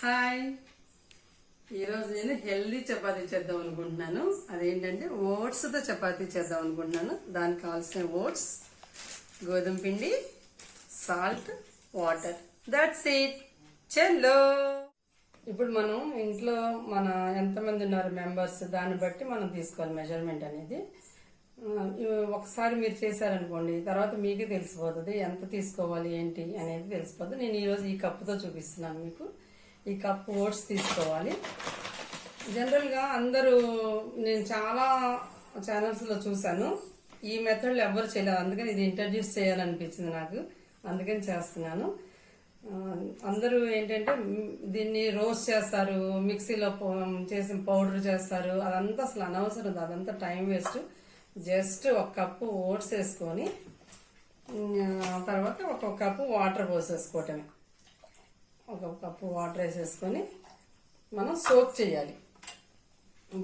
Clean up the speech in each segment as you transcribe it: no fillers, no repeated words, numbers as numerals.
Hi, ఈరోజు నేను healthy chapati చేద్దాం అనుకుంటున్నాను. అదేంటంటే ఓట్స్తో చపాతీ చేద్దాం అనుకుంటున్నాను. దానికి కావాల్సిన ఓట్స్, గోధుమ పిండి, సాల్ట్, వాటర్. That's it. చలో, ఇప్పుడు మనం ఇంట్లో మన ఎంతమంది ఉన్నారు మెంబర్స్, దాన్ని బట్టి మనం తీసుకోవాలి మెజర్మెంట్ అనేది. ఒకసారి మీరు చేశారనుకోండి, తర్వాత మీకే తెలిసిపోతుంది ఎంత తీసుకోవాలి ఏంటి అనేది తెలిసిపోతుంది. నేను ఈరోజు ఈ కప్పుతో చూపిస్తున్నాను మీకు. ఈ కప్పు ఓట్స్ తీసుకోవాలి. జనరల్గా అందరూ, నేను చాలా ఛానల్స్లో చూశాను, ఈ మెథడ్లో ఎవ్వరు చేయలేదు. అందుకని ఇది ఇంట్రడ్యూస్ చేయాలనిపించింది నాకు, అందుకని చేస్తున్నాను. అందరూ ఏంటంటే దీన్ని రోస్ట్ చేస్తారు, మిక్సీలో చేసిన పౌడర్ చేస్తారు. అదంతా అసలు అనవసరం, అదంతా టైం వేస్ట్. జస్ట్ ఒక కప్పు ఓట్స్ వేసుకొని తర్వాత ఒక కప్పు వాటర్ పోసేసుకోవటమే. ఒక కప్పు వాటర్ వేసేసుకొని మనం సోక్ చేయాలి.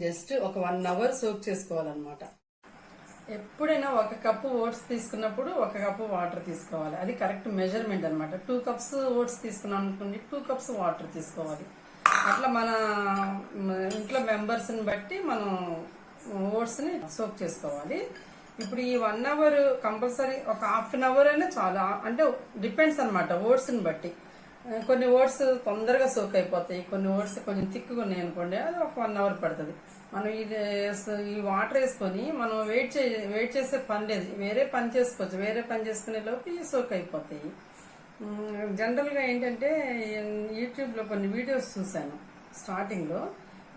జస్ట్ ఒక 1 అవర్ సోక్ చేసుకోవాలన్నమాట. ఎప్పుడైనా ఒక కప్పు ఓట్స్ తీసుకున్నప్పుడు ఒక కప్పు వాటర్ తీసుకోవాలి. అది కరెక్ట్ మెజర్మెంట్ అనమాట. 2 కప్స్ ఓట్స్ తీసుకున్నాం అనుకోండి, 2 కప్స్ వాటర్ తీసుకోవాలి. అట్లా మన ఇంట్లో మెంబర్స్ని బట్టి మనం ఓట్స్ని సోక్ చేసుకోవాలి. ఇప్పుడు ఈ 1 అవర్ కంపల్సరీ, ఒక హాఫ్ అన్ అవర్ అయినా చాలా, అంటే డిపెండ్స్ అనమాట ఓట్స్ని బట్టి. కొన్ని ఓట్స్ తొందరగా సోక్ అయిపోతాయి, కొన్ని ఓట్స్ కొంచెం తిక్కుగా ఉన్నాయి అనుకోండి, అది ఒక 1 అవర్ పడుతుంది. మనం ఈ వాటర్ వేసుకొని మనం వెయిట్ చేసే పని లేదు, వేరే పని చేసుకోవచ్చు. వేరే పని చేసుకునే లోపు ఇవి సోక్ అయిపోతాయి. జనరల్గా ఏంటంటే యూట్యూబ్లో కొన్ని వీడియోస్ చూశాను స్టార్టింగ్లో.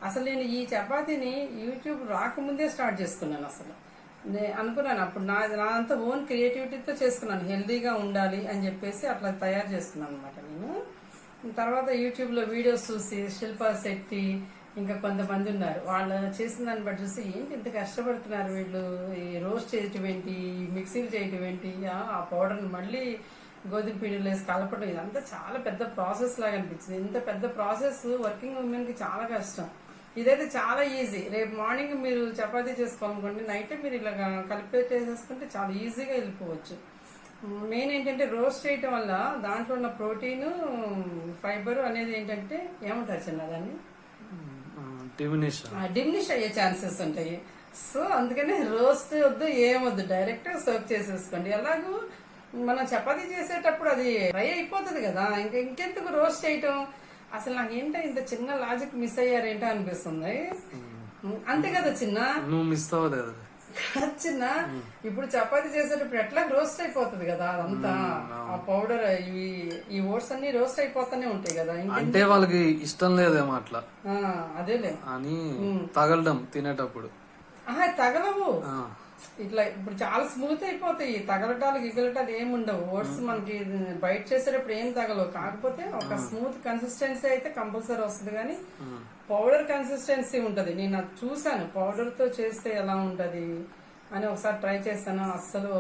అసలు నేను ఈ చపాతీని యూట్యూబ్ రాకముందే స్టార్ట్ చేసుకున్నాను. అసలు నేను అనుకున్నాను అప్పుడు నాదంతా ఓన్ క్రియేటివిటీతో చేసుకున్నాను, హెల్దీగా ఉండాలి అని చెప్పేసి అట్లా తయారు చేసుకున్నాను అనమాట నేను. తర్వాత యూట్యూబ్లో వీడియోస్ చూసి శిల్పా శెట్టి ఇంకా కొంతమంది ఉన్నారు, వాళ్ళు చేసిన దాన్ని బట్టి చూసి ఏంటి ఇంత కష్టపడుతున్నారు వీళ్ళు, ఈ రోస్ట్ చేయటం ఏంటి, మిక్సీలు చేయటం ఏంటి, ఆ పౌడర్ని మళ్ళీ గోధుమ పిండిలో వేసి కలపడం, ఇదంతా చాలా పెద్ద ప్రాసెస్ లాగా అనిపించింది. ఇంత పెద్ద ప్రాసెస్ వర్కింగ్ ఉమెన్కి చాలా కష్టం. ఇదైతే చాలా ఈజీ. రేపు మార్నింగ్ మీరు చపాతీ చేసుకోవాలనుకోండి, నైట్ మీరు ఇలా కలిపేసేసుకుంటే చాలా ఈజీగా వెళ్ళిపోవచ్చు. మెయిన్ ఏంటంటే రోస్ట్ చేయటం వల్ల దాంట్లో ఉన్న ప్రోటీన్, ఫైబర్ అనేది ఏంటంటే ఏమంటారు చిన్న దాన్ని డిమినిష్ అయ్యే ఛాన్సెస్ ఉంటాయి. సో అందుకని రోస్ట్ వద్దు, ఏమొద్దు, డైరెక్ట్ సర్వ్ చేసేసుకోండి. ఎలాగూ మనం చపాతీ చేసేటప్పుడు అది ఫ్రై అయిపోతుంది కదా, ఇంకెందుకు రోస్ట్ చేయటం. అసలు నాకు ఏంటో ఇంత చిన్న లాజిక్ మిస్ అయ్యారేంటో అనిపిస్తుంది. అంతే కదా చిన్న, నువ్వు మిస్ అవ్వలేదు చిన్న. ఇప్పుడు చపాతీ చేసేటప్పుడు ఎట్లా రోస్ట్ అయిపోతుంది కదా అదంతా, ఆ పౌడర్, ఈ ఓట్స్ అన్ని రోస్ట్ అయిపోతానే ఉంటాయి కదా. అంటే వాళ్ళకి ఇష్టం లేదేమో అట్లా, అదేలే అని తగలడం తినేటప్పుడు. తగలవు ఇట్లా. ఇప్పుడు చాలా స్మూత్ అయిపోతాయి, తగలటాలు గిగలటాలు ఏమి ఉండవు. ఓట్స్ మనకి బయట చేసేటప్పుడు ఏం తగలవు. కాకపోతే ఒక స్మూత్ కన్సిస్టెన్సీ అయితే కంపల్సరీ వస్తుంది, కానీ పౌడర్ కన్సిస్టెన్సీ ఉంటది. నేను అది చూసాను, పౌడర్ తో చేస్తే ఎలా ఉంటది అని ఒకసారి ట్రై చేస్తాను. అస్సలు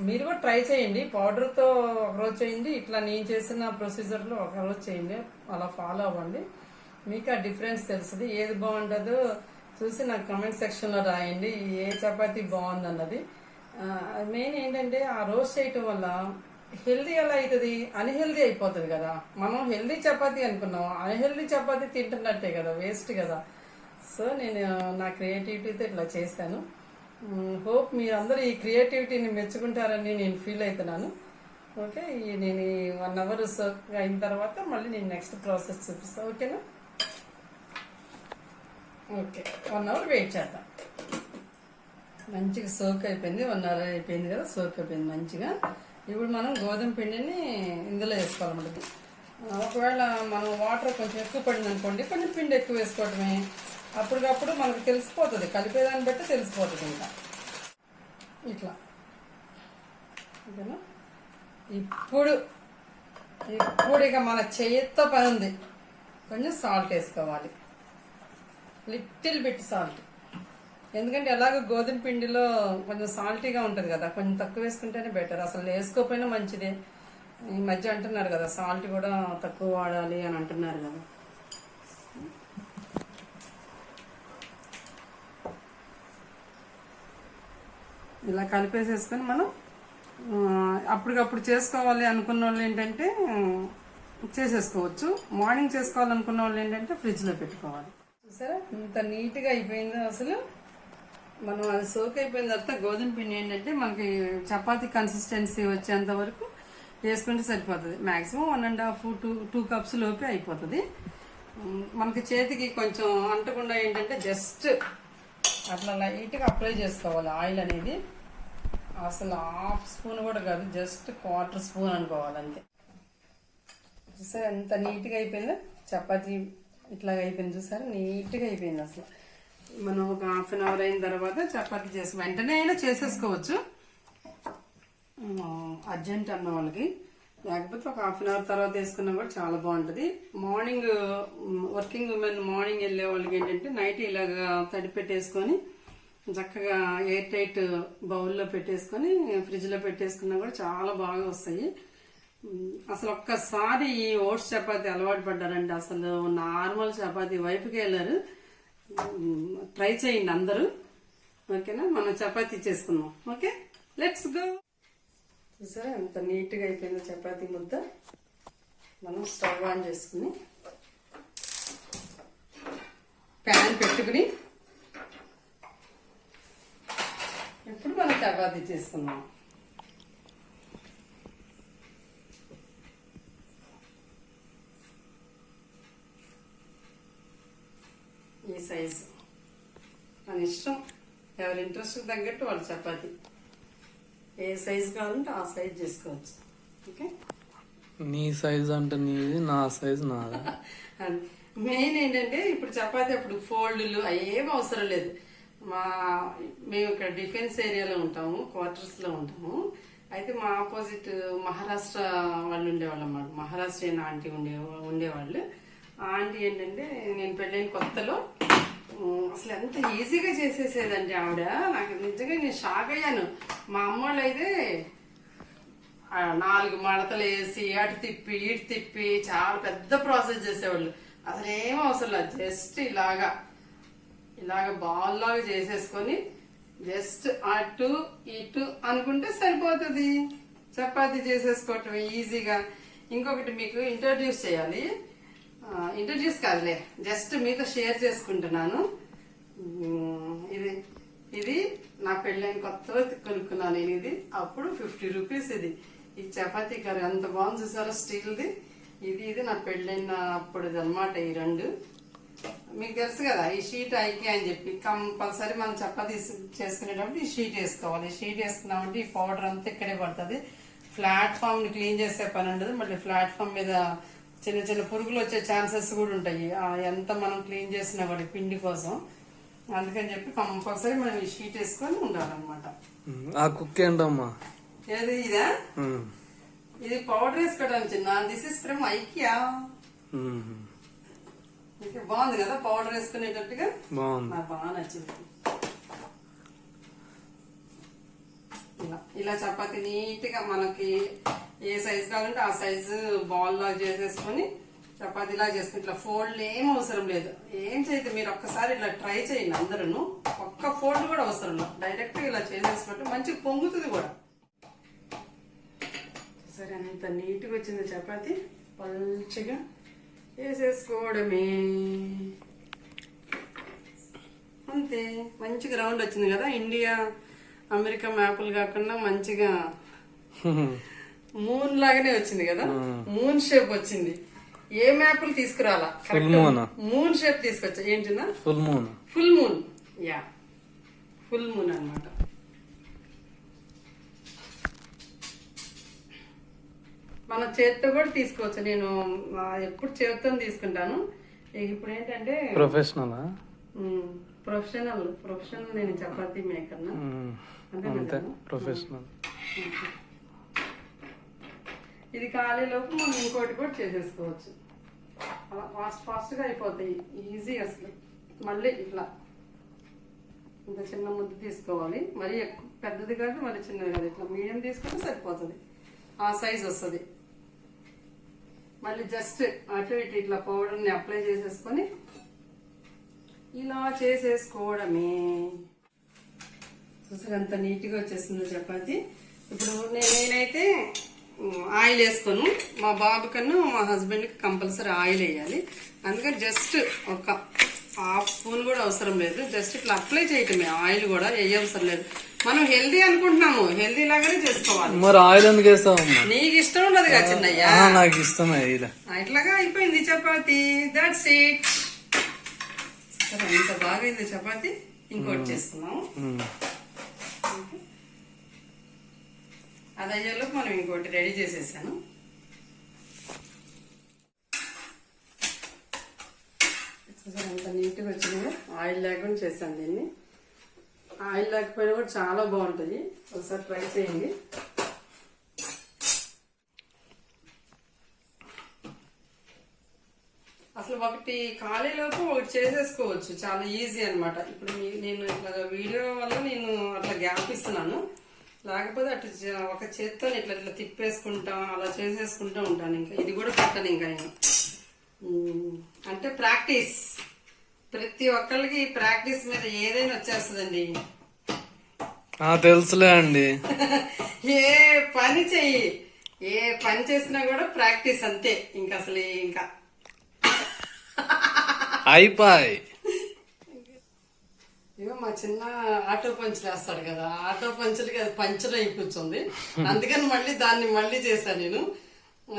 మీరు కూడా ట్రై చేయండి. పౌడర్ తో ఒకరోజు చేయండి, ఇట్లా నేను చేసిన ప్రొసీజర్ లో ఒకరోజు చేయండి, అలా ఫాలో అవ్వండి. మీకు ఆ డిఫరెన్స్ తెలుస్తుంది. ఏది బాగుంటుందో చూసి నాకు కమెంట్ సెక్షన్ లో రాయండి, ఏ చపాతీ బాగుంది అన్నది. మెయిన్ ఏంటంటే ఆ రోస్ట్ చేయటం వల్ల హెల్దీ ఎలా అవుతుంది, అన్హెల్దీ అయిపోతుంది కదా. మనం హెల్దీ చపాతీ అనుకున్నాం, అన్హెల్దీ చపాతీ తింటున్నట్టే కదా, వేస్ట్ కదా. సో నేను నా క్రియేటివిటీతో ఇట్లా చేశాను. హోప్ మీరందరూ ఈ క్రియేటివిటీని మెచ్చుకుంటారని నేను ఫీల్ అవుతున్నాను. ఓకే, నేను 1 అవర్ సోక్ అయిన తర్వాత మళ్ళీ నేను నెక్స్ట్ ప్రాసెస్ చూపిస్తాను. ఓకేనా? ఓకే, 1 అవర్ వెయిట్ చేద్దాం. మంచిగా సోక్ అయిపోయింది, 1 అవర్ అయిపోయింది కదా, సోక్ అయిపోయింది మంచిగా. ఇప్పుడు మనం గోధుమ పిండిని ఇందులో వేసుకోవాలన్నమాట. ఒకవేళ మనం వాటర్ కొంచెం ఎక్కువ పడింది అనుకోండి, కొంచెం పిండి ఎక్కువ వేసుకోవటమే. అప్పటికప్పుడు మనకు తెలిసిపోతుంది, కలిపేదాన్ని బట్టి తెలిసిపోతుంది. ఇంకా ఇట్లా ఓకేనా. ఇప్పుడు ఇక మన చేతితో పని ఉంది. కొంచెం సాల్ట్ వేసుకోవాలి, లిటిల్ బిట్ సాల్ట్. ఎందుకంటే ఎలాగో గోధుమ పిండిలో కొంచెం సాల్టీగా ఉంటుంది కదా, కొంచెం తక్కువ వేసుకుంటేనే బెటర్. అసలు వేసుకోకపోయినా మంచిదే. ఈ మధ్య అంటున్నారు కదా సాల్ట్ కూడా తక్కువ వాడాలి అని అంటున్నారు కదా. ఇలా కలిపేసేసుకొని మనం అప్పటికప్పుడు చేసుకోవాలి అనుకున్న వాళ్ళు ఏంటంటే చేసేసుకోవచ్చు. మార్నింగ్ చేసుకోవాలనుకున్న వాళ్ళు ఏంటంటే ఫ్రిడ్జ్లో పెట్టుకోవాలి. చూసారా ఇంత నీట్గా అయిపోయిందో అసలు. మనం అది సోక్ అయిపోయిన తర్వాత గోధుమ పిండి ఏంటంటే మనకి చపాతీ కన్సిస్టెన్సీ వచ్చేంత వరకు వేసుకుంటే సరిపోతుంది. మ్యాక్సిమం 1.5 2 కప్స్ లోపే అయిపోతుంది. మనకి చేతికి కొంచెం అంటకుండా ఏంటంటే జస్ట్ అట్లా లైట్గా అప్లై చేసుకోవాలి ఆయిల్ అనేది. అసలు 1/2 స్పూన్ కూడా కాదు, జస్ట్ 1/4 స్పూన్ అనుకోవాలి అంతే. చూసారా ఎంత నీట్గా అయిపోయిందో చపాతీ ఇట్లాగా అయిపోయింది. చూసారా నీట్గా అయిపోయింది అసలు. మనం ఒక 1/2 అవర్ అయిన తర్వాత చపాతీ చేసి వెంటనే అయినా చేసేసుకోవచ్చు అర్జెంట్ అన్న వాళ్ళకి. లేకపోతే ఒక 1/2 అవర్ తర్వాత వేసుకున్నా కూడా చాలా బాగుంటుంది. మార్నింగ్ వర్కింగ్ ఉమెన్ మార్నింగ్ వెళ్ళే వాళ్ళకి ఏంటంటే నైట్ ఇలాగా తడి పెట్టేసుకొని చక్కగా ఎయిర్ టైట్ బౌల్లో పెట్టేసుకొని ఫ్రిడ్జ్లో పెట్టేసుకున్నా కూడా చాలా బాగా వస్తాయి. అసలు ఒక్కసారి ఈ ఓట్స్ చపాతీ అలవాటు పడ్డారంటే అసలు నార్మల్ చపాతీ వైపుకి వెళ్ళారు. ట్రై చేయండి అందరూ. ఓకేనా, మనం చపాతీ చేసుకుందాం. Okay, let's go. చూసారా ఎంత నీట్గా అయిపోయిందో చపాతీ ముద్ద. మనం స్టవ్ ఆన్ చేసుకుని ప్యాన్ పెట్టుకుని ఇప్పుడు మనం చపాతీ చేసుకుందాం. ఈ సైజు మన ఇష్టం, ఎవరి ఇంట్రెస్ట్ తగ్గట్టు వాళ్ళు చపాతీ ఏ సైజు కావాలంటే ఆ సైజ్ చేసుకోవచ్చు. ఓకే, నీ సైజ్ అంటే నీది, నా సైజ్ నాది. మెయిన్ ఏంటంటే ఇప్పుడు చపాతీ అప్పుడు ఫోల్డ్లు ఏం అవసరం లేదు. మేము ఇక్కడ డిఫెన్స్ ఏరియాలో ఉంటాము, క్వార్టర్స్లో ఉంటాము. అయితే మా ఆపోజిట్ మహారాష్ట్ర వాళ్ళు ఉండేవాళ్ళు అన్నమాట. మహారాష్ట్రియన్ ఆంటీ ఉండేవాళ్ళు. ఆ ఆంటీ ఏంటంటే నేను పెళ్ళైన కొత్తలో అసలు ఎంత ఈజీగా చేసేసేదండి ఆవిడ. నాకు నిజంగా నేను షాక్ అయ్యాను. మా అమ్మ వాళ్ళు అయితే 4 మడతలు వేసి అటు తిప్పి ఇటు తిప్పి చాలా పెద్ద ప్రాసెస్ చేసేవాళ్ళు. అసలు ఏం అవసరం లేదు, జస్ట్ ఇలాగా బాల్ లాగా చేసేసుకొని జస్ట్ అటు ఇటు అనుకుంటే సరిపోతుంది. చపాతీ చేసేసుకోవటం ఈజీగా. ఇంకొకటి మీకు ఇంట్రడ్యూస్ చేయాలి. ఇంట్రడ్యూస్ కాదులే, జస్ట్ మీతో షేర్ చేసుకుంటున్నాను. ఇది నా పెళ్ళైన కొత్తలో కొనుక్కున్నాను నేను. ఇది అప్పుడు 50 రూపీస్. ఈ చపాతీ కర్రీ అంత బాగుంది చూసారా, స్టీల్ది. ఇది నా పెళ్ళైన అప్పుడు అనమాట. ఈ 2 మీకు తెలుసు కదా, ఈ షీట్ ఐకి అని చెప్పి కంపల్సరీ మనం చపాతీ చేసుకునేటప్పుడు ఈ షీట్ వేసుకోవాలి. ఈ షీట్ వేసుకున్నామంటే ఈ పౌడర్ అంతా ఇక్కడే పడుతుంది. ప్లాట్ఫామ్ ని క్లీన్ చేసే పని ఉండదు. మళ్ళీ ప్లాట్ఫామ్ మీద చిన్న చిన్న పురుగులు వచ్చే ఛాన్సెస్ కూడా ఉంటాయి ఎంత మనం క్లీన్ చేసినా కూడా పిండి కోసం. అందుకని చెప్పి కంపల్సరీ మనం ఈ షీట్ వేసుకొని ఉండాలన్నమాట. ఆ కుక్ ఏంటమ్మా? ఏది ఇదా? ఇది పౌడర్ వేసుకోవడానికి చిన్న. This is from IKEA. బాగుంది కదా పౌడర్ వేసుకునేటట్టుగా. నాకు బాగా నచ్చింది. ఇలా చపాతీ నీట్ గా మనకి ఏ సైజు కావాలంటే ఆ సైజు బాల్ లాగా చేసేసుకొని చపాతీ లాగా చేసుకుని ఇట్లా ఫోల్డ్ ఏం అవసరం లేదు. ఏం చేయదు, మీరు ఒక్కసారి ఇలా ట్రై చేయండి అందరూ. ఒక్క ఫోల్డ్ కూడా అవసరం లేదు, డైరెక్ట్ గా ఇలా చేసేసుకుంటే మంచిగా పొంగుతుంది కూడా. సరే అంత నీట్ గా వచ్చింది చపాతీ. పల్చగా వేసేసుకోవడమే అంతే. మంచిగా రౌండ్ వచ్చింది కదా, ఇండియా అమెరికా మ్యాపులు కాకుండా మంచిగా మూన్ లాగానే వచ్చింది కదా. మూన్ షేప్ వచ్చింది. ఏ మ్యాప్లు తీసుకురాలా, మూన్ షేప్ తీసుకొచ్చా. ఏంటినా full moon. Yeah, full moon అన్నమాట. మన చేతితో కూడా తీసుకోవచ్చు. నేను ఎప్పుడు చేతితో తీసుకుంటాను. ఇప్పుడు ఏంటంటే ప్రొఫెషనల్ నేను చపాతీ మేకర్. ప్రొఫెషనల్. ఇది ఖాళీలోపు మనం ఇంకోటి కూడా చేసేసుకోవచ్చు. అలా ఫాస్ట్ గా అయిపోతాయి, ఈజీ అసలు. మళ్ళీ ఇట్లా ఇంత చిన్న ముద్ద తీసుకోవాలి. మరీ ఎక్కువ పెద్దది కాదు, మరీ చిన్నది కాదు. ఇట్లా మీడియం తీసుకుంటే సరిపోతుంది, ఆ సైజ్ వస్తుంది. మళ్ళీ జస్ట్ అటు ఇటు ఇట్లా పౌడర్ని అప్లై చేసేసుకొని ఇలా చేసేసుకోవడమే. చూసారు ఎంత నీట్గా వచ్చేసిందో చపాతీ. ఇప్పుడు నేనైతే ఆయిల్ వేసుకోను. మా బాబు కన్నా మా హస్బెండ్కి కంపల్సరీ ఆయిల్ వేయాలి. అందుకని జస్ట్ ఒక హాఫ్ స్పూన్ కూడా అవసరం లేదు. జస్ట్ ఇట్లా అప్లై చేయటమే, ఆయిల్ కూడా వేయవసరం లేదు. మనం హెల్దీ అనుకుంటున్నాము, హెల్దీ లాగానే చేసుకోవాలి. మరి ఆయిల్ ఎందుకు వేస్తావమ్మా? నీకు ఇష్టం ఉండదు కదా చిన్నయ్య. నాకు ఇష్టమే. ఇట్లాగా అయిపోయింది చపాతి. That's it. సరే, ఇంత బాగైంది చపాతి. ఇంకోటి చేసుకున్నాము. అది అయ్యేలోపు మనం ఇంకోటి రెడీ చేసేసాను. అంత నీట్గా వచ్చింది. ఆయిల్ లేకుండా చేశాను దీన్ని. ఆయిల్ లేకపోయినా కూడా చాలా బాగుంటుంది. ఒకసారి ట్రై చేయండి. అసలు ఒకటి ఖాళీలోపు ఒకటి చేసేసుకోవచ్చు, చాలా ఈజీ అనమాట. ఇప్పుడు నేను ఇట్లా వీడియో వల్ల నేను అట్లా గ్యాప్ ఇస్తున్నాను. లేకపోతే అటు ఒక చేత్తో ఇట్లా ఇట్లా తిప్పేసుకుంటా అలా చేసేసుకుంటూ ఉంటాను. ఇంకా ఇది కూడా పెట్టను. ఇంకా అంటే ప్రాక్టీస్, ప్రతి ఒక్కళ్ళకి ప్రాక్టీస్ మీద ఏదైనా వచ్చేస్తుందండి. తెలుసులే అండి. ఏ పని చెయ్యి, ఏ పని చేసినా కూడా ప్రాక్టీస్ అంతే. ఇంకా అసలు ఇంకా అయిపోయి ఇగో మా చిన్న ఆటో పంచులు వేస్తాడు కదా, ఆటో పంచులకి అది పంచర్ అయి కూర్చుంది. అందుకని మళ్ళీ దాన్ని మళ్ళీ చేశాను నేను.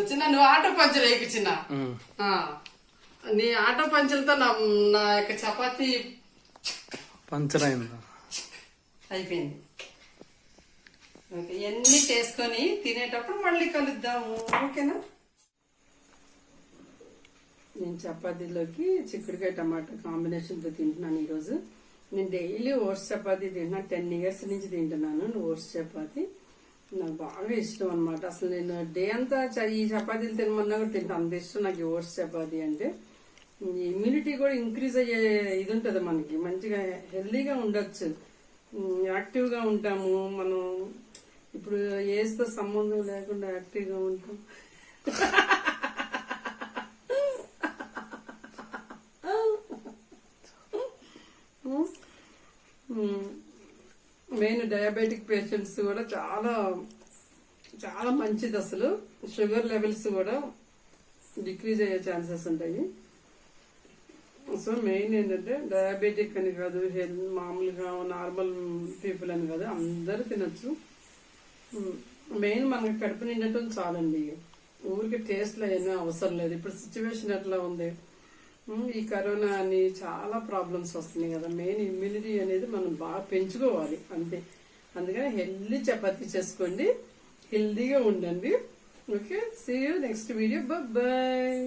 చిన్న నువ్వు ఆటో పంచర్ వేయకు చిన్న. నీ ఆటో పంచులతో నా యొక్క చపాతి పంచర్ అయిందా? అయిపోయింది. ఓకే, ఇవన్నీ చేసుకొని తినేటప్పుడు మళ్ళీ కలుద్దాము. ఓకేనా? నేను చపాతీలోకి చిక్కుడుకాయ టమాటా కాంబినేషన్తో తింటున్నాను ఈరోజు. నేను డైలీ ఓట్స్ చపాతీ తింటున్నాను. 10 years నుంచి తింటున్నాను ఓట్స్ చపాతీ. నాకు బాగా ఇష్టం అనమాట. అసలు నేను డే అంతా ఈ చపాతీలు తినమన్నా కూడా తింటాను, అంత ఇష్టం నాకు ఓట్స్ చపాతీ అంటే. ఇమ్యూనిటీ కూడా ఇంక్రీజ్ అయ్యే ఇది ఉంటుంది మనకి. మంచిగా హెల్దీగా ఉండొచ్చు, యాక్టివ్గా ఉంటాము. మనం ఇప్పుడు ఏజ్తో సంబంధం లేకుండా యాక్టివ్గా ఉంటాం. మెయిన్ డయాబెటిక్ పేషెంట్స్ కూడా చాలా చాలా మంచిది. అసలు షుగర్ లెవెల్స్ కూడా డిక్రీజ్ అయ్యే ఛాన్సెస్ ఉంటాయి. సో మెయిన్ ఏంటంటే డయాబెటిక్ అని కాదు, మామూలుగా నార్మల్ పీపుల్ అని కాదు, అందరూ తినచ్చు. మెయిన్ మనకి కడుపు నిండటం చాలండి. ఊరికి టేస్ట్లో ఏమీ అవసరం లేదు. ఇప్పుడు సిచ్యువేషన్ ఎట్లా ఉంది, ఈ కరోనా అని చాలా ప్రాబ్లమ్స్ వస్తున్నాయి కదా. మెయిన్ ఇమ్యూనిటీ అనేది మనం బాగా పెంచుకోవాలి అంతే. అందుకని హెల్దీ చపాతీ చేసుకోండి, హెల్దీగా ఉండండి. Okay, see you next video. Bye.